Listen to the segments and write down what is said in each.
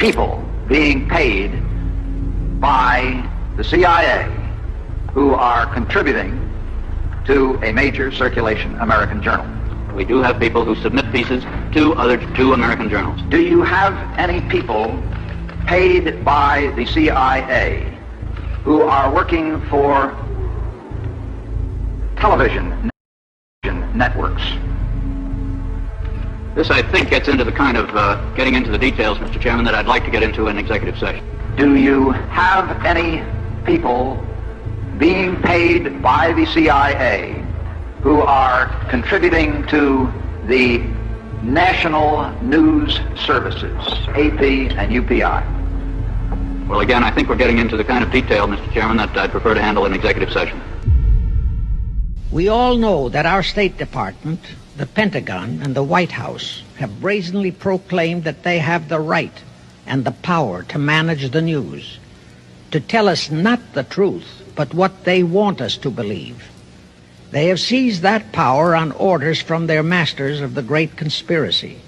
people being paid by the CIA who are contributing to a major circulation American journal? We do have people who submit pieces to two American journals. Do you have any people paid by the CIA who are working for television networks? This, I think, gets into the kind of getting into the details, Mr. Chairman, that I'd like to get into in executive session. Do you have any people being paid by the CIA who are contributing to the national news services, AP and UPI? Well, again, I think we're getting into the kind of detail, Mr. Chairman, that I'd prefer to handle in executive session. We all know that our State Department, the Pentagon, and the White House have brazenly proclaimed that they have the right and the power to manage the news, to tell us not the truth, but what they want us to believe. They have seized that power on orders from their masters of the great conspiracy.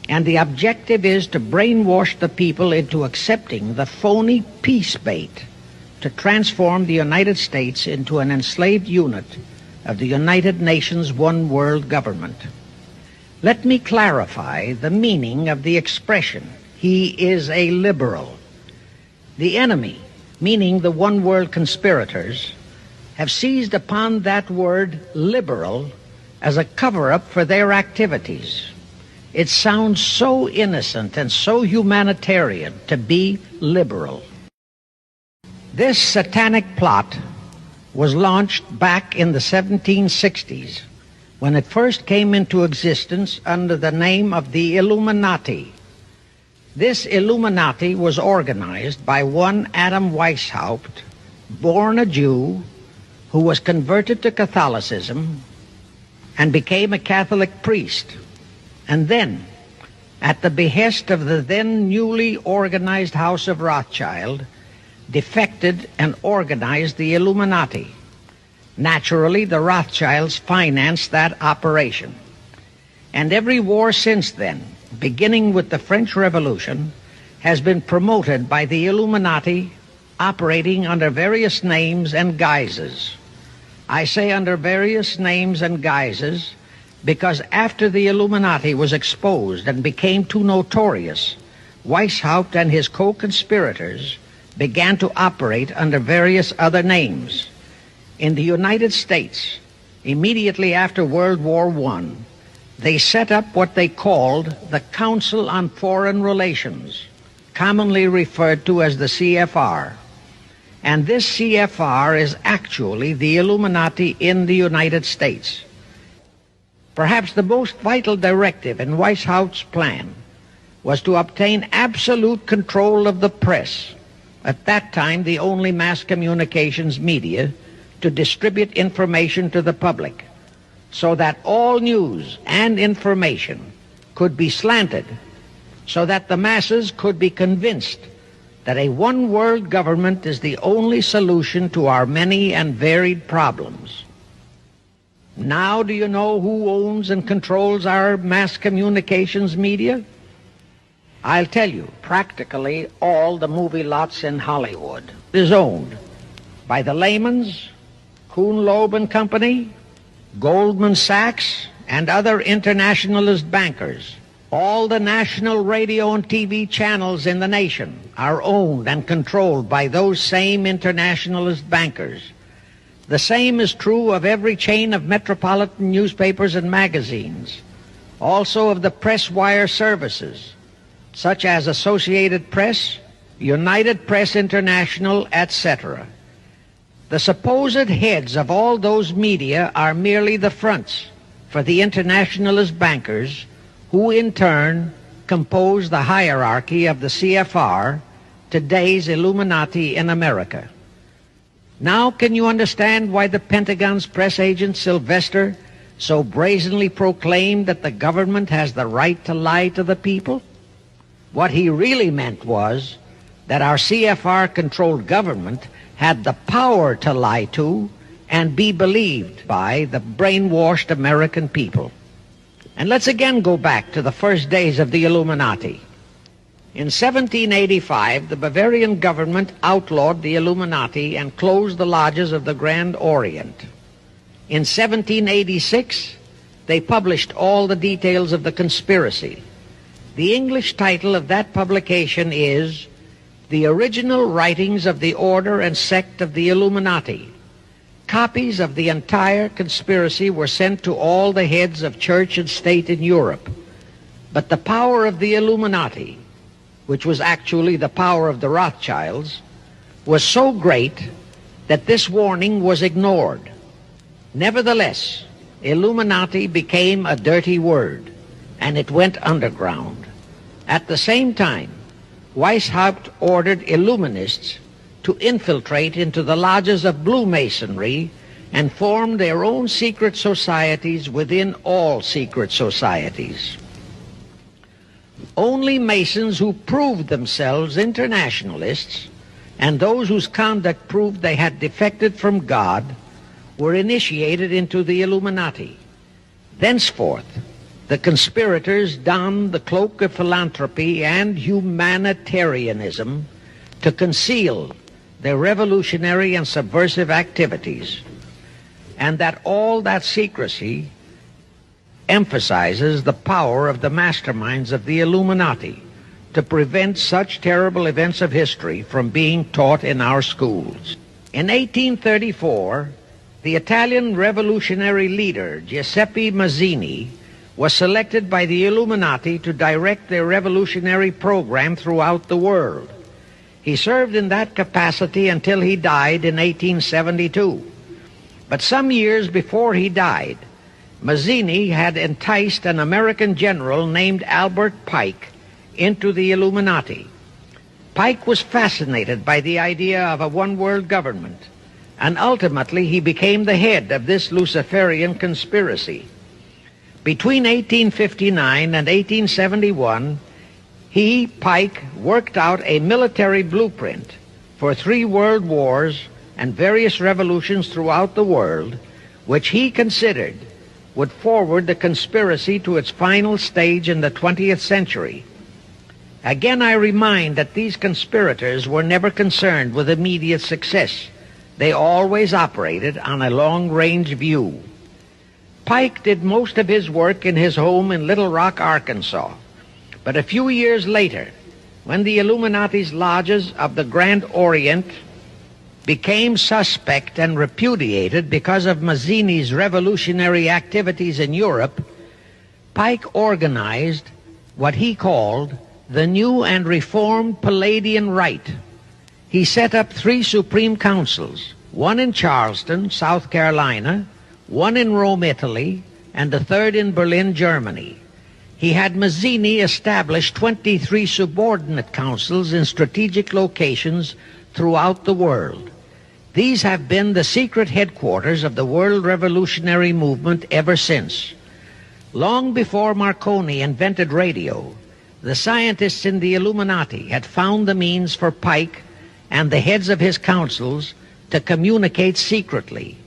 And the objective is to brainwash the people into accepting the phony peace bait to transform the United States into an enslaved unit of the United Nations one world government. Let me clarify the meaning of the expression, "He is a liberal." The enemy, meaning the one world conspirators, have seized upon that word liberal as a cover-up for their activities. It sounds so innocent and so humanitarian to be liberal. This satanic plot was launched back in the 1760s when it first came into existence under the name of the Illuminati. This Illuminati was organized by one Adam Weishaupt, born a Jew, who was converted to Catholicism and became a Catholic priest, and then, at the behest of the then newly organized House of Rothschild, defected and organized the Illuminati. Naturally, the Rothschilds financed that operation. And every war since then, beginning with the French Revolution, has been promoted by the Illuminati, operating under various names and guises. I say under various names and guises because after the Illuminati was exposed and became too notorious, Weishaupt and his co-conspirators began to operate under various other names. In the United States, immediately after World War I, they set up what they called the Council on Foreign Relations, commonly referred to as the CFR. And this CFR is actually the Illuminati in the United States. Perhaps the most vital directive in Weishaupt's plan was to obtain absolute control of the press, at that time the only mass communications media, to distribute information to the public, so that all news and information could be slanted, so that the masses could be convinced that a one-world government is the only solution to our many and varied problems. Now do you know who owns and controls our mass communications media? I'll tell you, practically all the movie lots in Hollywood is owned by the Lehmans, Kuhn Loeb and Company, Goldman Sachs, and other internationalist bankers. All the national radio and TV channels in the nation are owned and controlled by those same internationalist bankers. The same is true of every chain of metropolitan newspapers and magazines, also of the press wire services, such as Associated Press, United Press International, etc. The supposed heads of all those media are merely the fronts for the internationalist bankers, who in turn compose the hierarchy of the CFR, today's Illuminati in America. Now can you understand why the Pentagon's press agent Sylvester so brazenly proclaimed that the government has the right to lie to the people? What he really meant was that our CFR-controlled government had the power to lie to and be believed by the brainwashed American people. And let's again go back to the first days of the Illuminati. In 1785, the Bavarian government outlawed the Illuminati and closed the lodges of the Grand Orient. In 1786, they published all the details of the conspiracy. The English title of that publication is The Original Writings of the Order and Sect of the Illuminati. Copies of the entire conspiracy were sent to all the heads of church and state in Europe. But the power of the Illuminati, which was actually the power of the Rothschilds, was so great that this warning was ignored. Nevertheless, Illuminati became a dirty word, and it went underground. At the same time, Weishaupt ordered Illuminists to infiltrate into the lodges of Blue Masonry and form their own secret societies within all secret societies. Only Masons who proved themselves internationalists and those whose conduct proved they had defected from God were initiated into the Illuminati. Thenceforth, the conspirators donned the cloak of philanthropy and humanitarianism to conceal their revolutionary and subversive activities, and that all that secrecy emphasizes the power of the masterminds of the Illuminati to prevent such terrible events of history from being taught in our schools. In 1834, the Italian revolutionary leader Giuseppe Mazzini was selected by the Illuminati to direct their revolutionary program throughout the world. He served in that capacity until he died in 1872. But some years before he died, Mazzini had enticed an American general named Albert Pike into the Illuminati. Pike was fascinated by the idea of a one-world government, and ultimately he became the head of this Luciferian conspiracy. Between 1859 and 1871, Pike, worked out a military blueprint for 3 world wars and various revolutions throughout the world, which he considered would forward the conspiracy to its final stage in the 20th century. Again, I remind that these conspirators were never concerned with immediate success. They always operated on a long-range view. Pike did most of his work in his home in Little Rock, Arkansas. But a few years later, when the Illuminati's lodges of the Grand Orient became suspect and repudiated because of Mazzini's revolutionary activities in Europe, Pike organized what he called the New and Reformed Palladian Rite. He set up 3 supreme councils, one in Charleston, South Carolina, one in Rome, Italy, and the 3rd in Berlin, Germany. He had Mazzini establish 23 subordinate councils in strategic locations throughout the world. These have been the secret headquarters of the world revolutionary movement ever since. Long before Marconi invented radio, the scientists in the Illuminati had found the means for Pike and the heads of his councils to communicate secretly.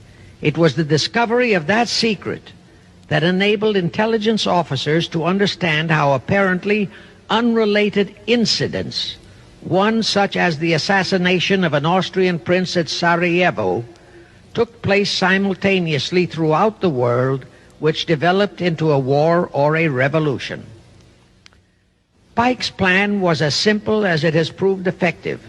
It was the discovery of that secret that enabled intelligence officers to understand how apparently unrelated incidents, one such as the assassination of an Austrian prince at Sarajevo, took place simultaneously throughout the world, which developed into a war or a revolution. Pike's plan was as simple as it has proved effective.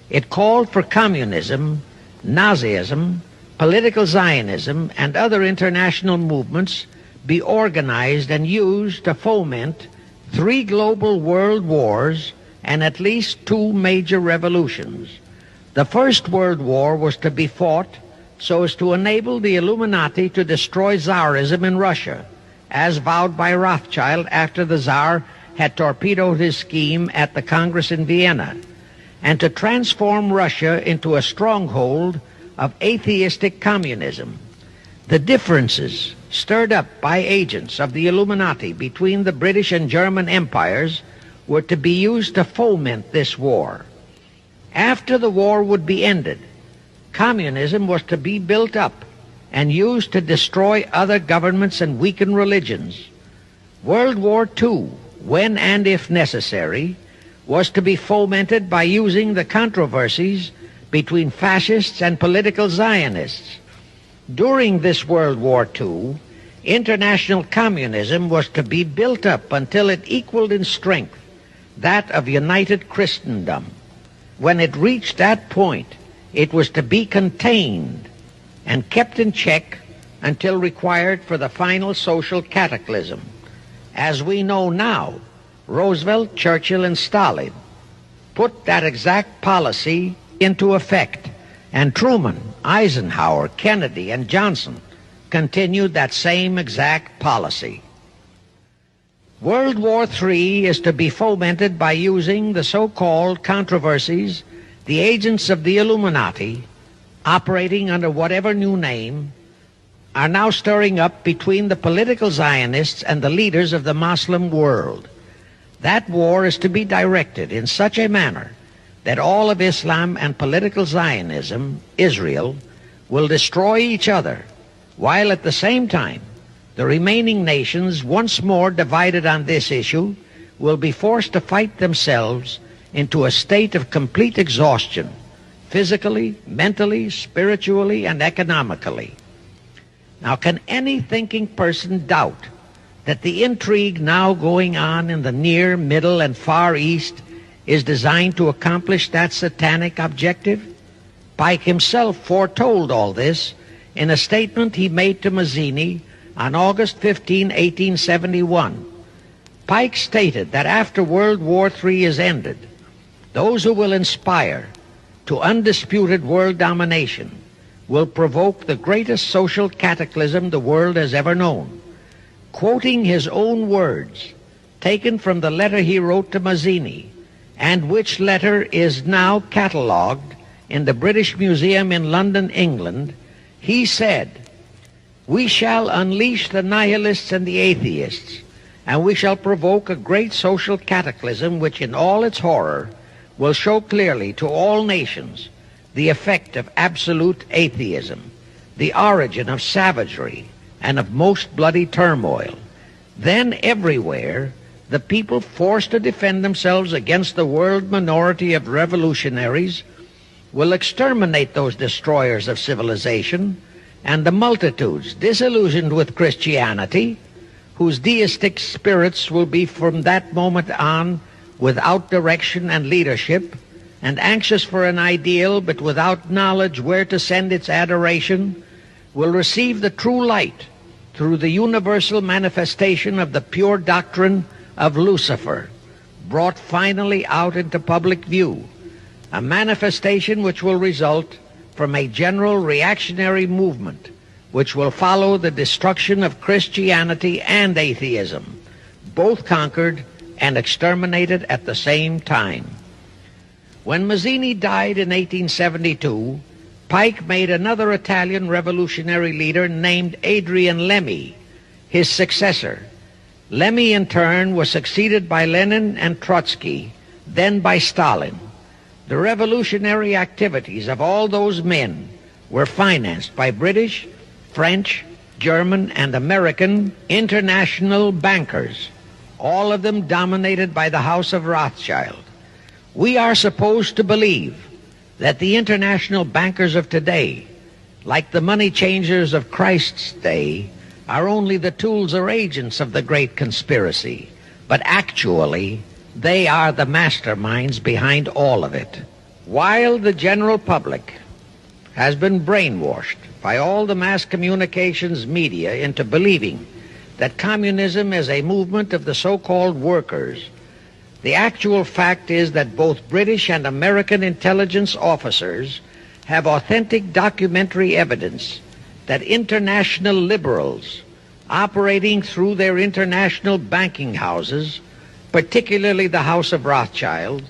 It called for communism, Nazism, political Zionism, and other international movements be organized and used to foment 3 global world wars and at least 2 major revolutions. The First World War was to be fought so as to enable the Illuminati to destroy Tsarism in Russia, as vowed by Rothschild after the Tsar had torpedoed his scheme at the Congress in Vienna, and to transform Russia into a stronghold of atheistic communism. The differences stirred up by agents of the Illuminati between the British and German empires were to be used to foment this war. After the war would be ended, communism was to be built up and used to destroy other governments and weaken religions. World War II, when and if necessary, was to be fomented by using the controversies between fascists and political Zionists. During this World War II, international communism was to be built up until it equaled in strength that of united Christendom. When it reached that point, it was to be contained and kept in check until required for the final social cataclysm. As we know now, Roosevelt, Churchill, and Stalin put that exact policy into effect, and Truman, Eisenhower, Kennedy, and Johnson continued that same exact policy. World War III is to be fomented by using the so-called controversies the agents of the Illuminati, operating under whatever new name, are now stirring up between the political Zionists and the leaders of the Muslim world. That war is to be directed in such a manner that all of Islam and political Zionism, Israel, will destroy each other, while at the same time the remaining nations, once more divided on this issue, will be forced to fight themselves into a state of complete exhaustion, physically, mentally, spiritually, and economically. Now, can any thinking person doubt that the intrigue now going on in the Near, Middle, and Far East is designed to accomplish that satanic objective? Pike himself foretold all this in a statement he made to Mazzini on August 15, 1871. Pike stated that after World War III is ended, those who will inspire to undisputed world domination will provoke the greatest social cataclysm the world has ever known. Quoting his own words, taken from the letter he wrote to Mazzini, and which letter is now catalogued in the British Museum in London, England, he said, "We shall unleash the nihilists and the atheists, and we shall provoke a great social cataclysm which in all its horror will show clearly to all nations the effect of absolute atheism, the origin of savagery and of most bloody turmoil. Then everywhere the people forced to defend themselves against the world minority of revolutionaries will exterminate those destroyers of civilization, and the multitudes disillusioned with Christianity, whose deistic spirits will be from that moment on without direction and leadership, and anxious for an ideal but without knowledge where to send its adoration, will receive the true light through the universal manifestation of the pure doctrine of Lucifer, brought finally out into public view, a manifestation which will result from a general reactionary movement which will follow the destruction of Christianity and atheism, both conquered and exterminated at the same time." When Mazzini died in 1872, Pike made another Italian revolutionary leader named Adrian Lemmy his successor. Lemmy, in turn, was succeeded by Lenin and Trotsky, then by Stalin. The revolutionary activities of all those men were financed by British, French, German, and American international bankers, all of them dominated by the House of Rothschild. We are supposed to believe that the international bankers of today, like the money changers of Christ's day, are only the tools or agents of the great conspiracy, but actually they are the masterminds behind all of it. While the general public has been brainwashed by all the mass communications media into believing that communism is a movement of the so-called workers, the actual fact is that both British and American intelligence officers have authentic documentary evidence that international liberals operating through their international banking houses, particularly the House of Rothschild,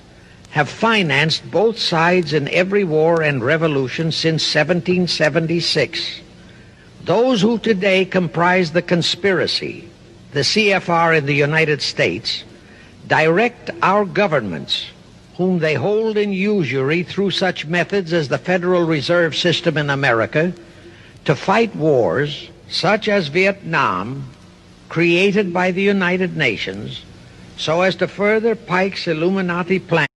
have financed both sides in every war and revolution since 1776. Those who today comprise the conspiracy, the CFR in the United States, direct our governments, whom they hold in usury through such methods as the Federal Reserve System in America, to fight wars such as Vietnam, created by the United Nations, so as to further Pike's Illuminati plan.